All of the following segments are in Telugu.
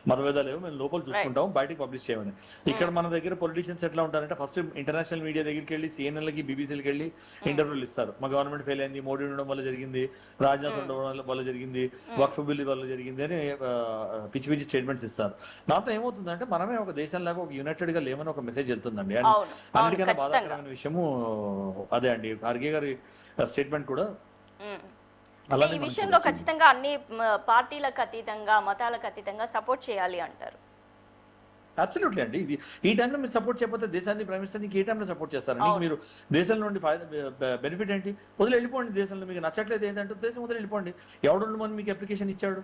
మతభేదాలు లేవు, మేము లోపల రైట్. చూసుకుంటాం, బయటకు పబ్లిష్ చేయమని. ఇక్కడ మన దగ్గర పొలిటీషియన్స్ ఎట్లా ఉంటారంటే ఫస్ట్ ఇంటర్నేషనల్ మీడియా దగ్గరికి వెళ్ళి సిఎన్ఎల్కి బీబీసీలకి వెళ్ళి ఇంటర్వ్యూలు ఇస్తారు. మా గవర్నమెంట్ ఫెయిల్ అయింది, మోడీ ఉండడం వల్ల జరిగింది, రాజ్నాథ్ ఉండడం వల్ల జరిగింది, వక్ఫ్ బిల్ వల్ల జరిగింది అని పిచ్చి పిచ్చి స్టేట్మెంట్స్ ఇస్తారు. దాంతో ఏమవుతుందంటే మనమే ఒక దేశంలాగా ఒక యునైటెడ్ గా లేమని ఒక మెసేజ్ వెళ్తుందండి. అండ్ అవును అవును అన్నిటికన్నా ఖచ్చితంగా. బాధాకరమైన విషయము అదే అండి, ఖర్గే గారి స్టేట్మెంట్ కూడా ఉమ్. అంటే అలానే ఈ మనం విషయంలో చూడొచ్చు. ఖచ్చితంగా అన్ని పార్టీలకు అతీతంగా మతాలకు అతీతంగా సపోర్ట్ చేయాలి అంటారు. అబ్సల్యూట్లీ అండి. ఇది ఈ టైంలో మీరు సపోర్ట్ చేయకపోతే దేశాన్ని, ప్రైమ్ మినిస్టర్ నీకు ఏ టైంలో సపోర్ట్ చేస్తారు? నీకు అవును మీరు దేశం నుండి బెనిఫిట్ ఏంటి? వదిలి వెళ్ళిపోండి. దేశంలో మీకు నచ్చట్లేదు ఏంటంటే దేశం వదిలి వెళ్ళిపోండి. ఎవడు మన మీకు అప్లికేషన్ ఇచ్చాడు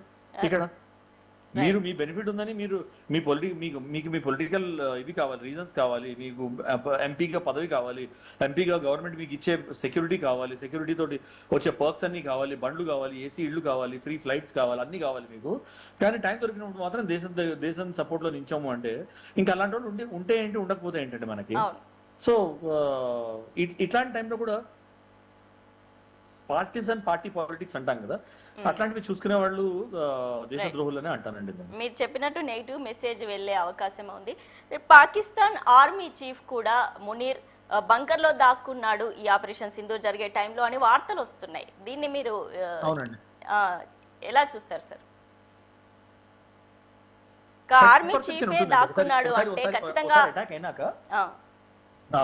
ఇక్కడ? మీరు మీ బెనిఫిట్ ఉందని మీరు మీకు మీ పొలిటికల్ ఇవి కావాలి, రీజన్స్ కావాలి, మీకు ఎంపీగా పదవి కావాలి, ఎంపీగా గవర్నమెంట్ మీకు ఇచ్చే సెక్యూరిటీ కావాలి, సెక్యూరిటీ తోటి వచ్చే పర్క్స్ అన్ని కావాలి, బండ్లు కావాలి, ఏసీ ఇళ్ళు కావాలి, ఫ్రీ ఫ్లైట్స్ కావాలి, అన్ని కావాలి మీకు. కానీ టైం దొరికినప్పుడు మాత్రం దేశం సపోర్ట్ లో నించాము అంటే ఇంకా అలాంటి వాళ్ళు ఉంటే ఏంటి, ఉండకపోతే ఏంటంటే మనకి. అవును సో ఇట్లాంటి టైంలో కూడా పార్టీసన్ పార్టీ పాలిటిక్స్ అంటాం కదా, అట్లాంటివి చూసుకునే వాళ్ళు దేశద్రోహులనే అంటానండి నేను. మీరు చెప్పినట్టు నెగిటివ్ మెసేజ్ వెళ్ళే అవకాశం ఉంది. పాకిస్తాన్ ఆర్మీ చీఫ్ కూడా మునీర్ బంకర్ లో దాక్కున్నాడు ఈ ఆపరేషన్ సింధూర్ జరిగే టైంలో అని వార్తలు వస్తున్నాయి. దీన్ని మీరు అవునండి. ఎలా చూస్తారు సార్? ఆర్మీ చీఫే దాక్కున్నాడు అంటే ఖచ్చితంగా అటాక్ అయినాక ఆ,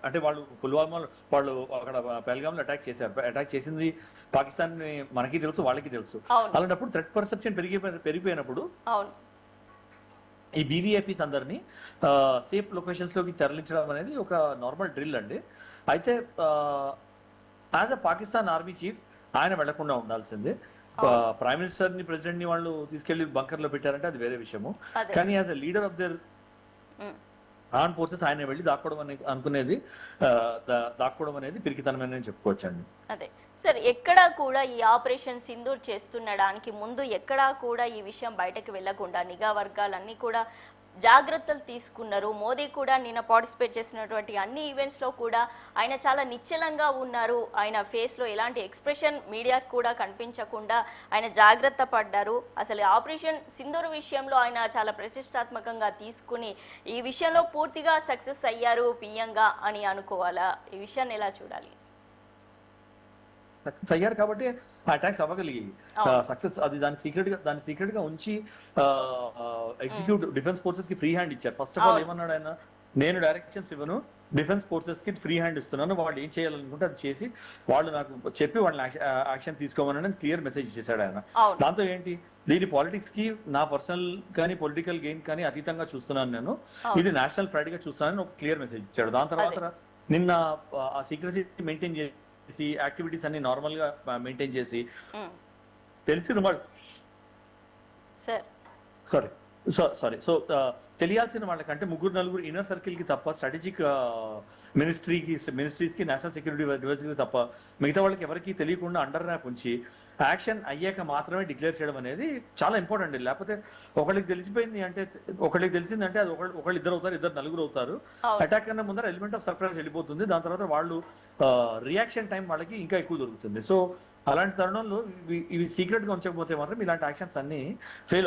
అంటే వాళ్ళు పుల్వామా వాళ్ళు అక్కడ పహల్గామ్ లో అటాక్ చేశారు. అటాక్ చేసింది పాకిస్తాన్ మనకి తెలుసు, వాళ్ళకి తెలుసు. అవును అలాంటప్పుడు థ్రెట్ పర్సెప్షన్ పెరిగిపోయినప్పుడు అవును ఈ బీవీఐపీస్ అందరినీ సేఫ్ లొకేషన్స్ లోకి తరలించడం అనేది ఒక నార్మల్ డ్రిల్ అండి. అయితే as a Pakistan army chief ఆయన వెళ్లకుండా ఉండాల్సిందే. ప్రైమ్ మినిస్టర్ ని, ప్రెసిడెంట్ ని వాళ్ళు తీసుకెళ్లి బంకర్ లో పెట్టారంటే అది వేరే విషయము. అదే కానీ as a leader of their arm forces ఆయన వెళ్ళి దాక్కోవడం అనేది పిరికితనమని చెప్పుకోవచ్చండి. అదే సార్, ఎక్కడా కూడా ఈ ఆపరేషన్ సింధూర్ చేస్తుండడానికి ముందు ఎక్కడా కూడా ఈ విషయం బయటకు వెళ్లకుండా నిఘా వర్గాలన్నీ కూడా జాగ్రత్తలు తీసుకున్నారు. మోదీ కూడా నిన్న పార్టిసిపేట్ చేసినటువంటి అన్ని ఈవెంట్స్ లో కూడా ఆయన చాలా నిశ్చలంగా ఉన్నారు. ఆయన ఫేస్ లో ఎలాంటి ఎక్స్ప్రెషన్ మీడియాకు కూడా కనిపించకుండా ఆయన జాగ్రత్త పడ్డారు. అసలు ఆపరేషన్ సింధూర్ విషయంలో ఆయన చాలా ప్రతిష్టాత్మకంగా తీసుకుని ఈ విషయంలో పూర్తిగా సక్సెస్ అయ్యారు పిఎంగా అని అనుకోవాలా? ఈ విషయాన్ని ఎలా చూడాలి? సక్సెస్ అయ్యారు కాబట్టి ఆ అటాక్స్ అవ్వగలిగాయి. సక్సెస్ అది దాని సీక్రెట్ గా ఉంచి ఎగ్జిక్యూటివ్ డిఫెన్స్ ఫోర్సెస్ కి ఫ్రీ హ్యాండ్ ఇచ్చారు. ఫస్ట్ ఆఫ్ ఆల్ ఏమన్నాడు ఆయన, నేను డైరెక్షన్స్ ఇవ్వను, డిఫెన్స్ ఫోర్సెస్ కి ఫ్రీ హ్యాండ్ ఇస్తున్నాను, వాళ్ళు ఏం చేయాలనుకుంటే అది చేసి వాళ్ళు నాకు చెప్పి వాళ్ళని యాక్షన్ తీసుకోమని క్లియర్ మెసేజ్ ఇచ్చేసాడు ఆయన. దాంతో ఏంటి, దీని పాలిటిక్స్ కి నా పర్సనల్ కానీ పొలిటికల్ గెయిన్ కానీ అతీతంగా చూస్తున్నాను, నేను ఇది నేషనల్ ప్రైడ్ గా చూస్తున్నానని ఒక క్లియర్ మెసేజ్ ఇచ్చాడు. దాని తర్వాత నిన్న ఆ సీక్రెసీ మెయింటైన్ చేసి యాక్టివిటీస్ అన్ని నార్మల్ గా మెయింటైన్ చేసి తెలిసిన వాళ్ళు సో తెలియాల్సిన వాళ్ళకంటే ముగ్గురు నలుగురు ఇన్నర్ సర్కిల్ కి తప్ప, స్ట్రాటజిక్ మినిస్ట్రీస్ కి, నేషనల్ సెక్యూరిటీ అడ్వైజర్ కి తప్ప మిగతా వాళ్ళకి ఎవరికి తెలియకుండా అండర్ ర్యాప్ ఉంచి యాక్షన్ అయ్యాక మాత్రమే డిక్లేర్ చేయడం అనేది చాలా ఇంపార్టెంట్. లేకపోతే ఒకళ్ళకి తెలిసిందంటే అది ఒకళ్ళు ఇద్దరు అవుతారు, ఇద్దరు నలుగురు అవుతారు. అటాక్ కన్నా ముందర ఎలిమెంట్ ఆఫ్ సర్ప్రైజ్ వెళ్ళిపోతుంది. దాని తర్వాత వాళ్ళు రియాక్షన్ టైం వాళ్ళకి ఇంకా ఎక్కువ దొరుకుతుంది. సో అలాంటి తరుణంలో ఇవి సీక్రెట్ గా ఉంచకపోతే మాత్రం ఇలాంటి యాక్షన్స్ అన్ని ఫెయిల్ అవుతాయి.